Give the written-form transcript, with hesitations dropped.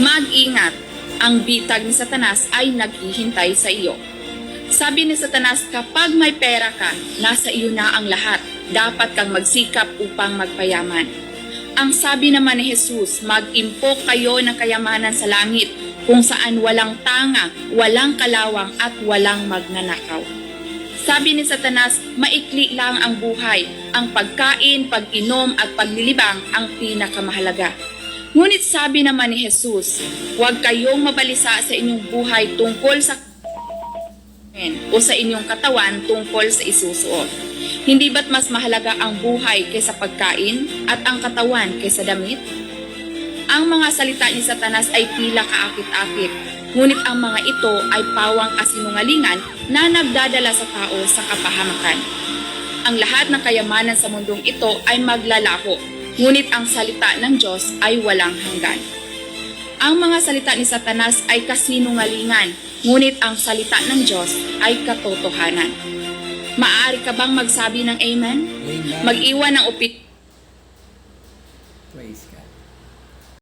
Mag-ingat, ang bitag ni Satanas ay naghihintay sa iyo. Sabi ni Satanas, kapag may pera ka, nasa iyo na ang lahat. Dapat kang magsikap upang magpayaman. Ang sabi naman ni Jesus, mag-impok kayo ng kayamanan sa langit, kung saan walang tanga, walang kalawang at walang magnanakaw. Sabi ni Satanas, maikli lang ang buhay. Ang pagkain, pag-inom at paglilibang ang pinakamahalaga. Ngunit sabi naman ni Jesus, huwag kayong mabalisa sa inyong buhay tungkol sa o sa inyong katawan tungkol sa isusuot. Hindi ba't mas mahalaga ang buhay kaysa pagkain at ang katawan kaysa damit? Ang mga salita ni Satanas ay tila kaakit-akit, ngunit ang mga ito ay pawang kasinungalingan na nagdadala sa tao sa kapahamakan. Ang lahat ng kayamanan sa mundong ito ay maglalaho, ngunit ang salita ng Diyos ay walang hanggan. Ang mga salita ni Satanas ay kasinungalingan, ngunit ang salita ng Diyos ay katotohanan. Maaari ka bang magsabi ng amen? Amen. Mag-iwan ng Praise God.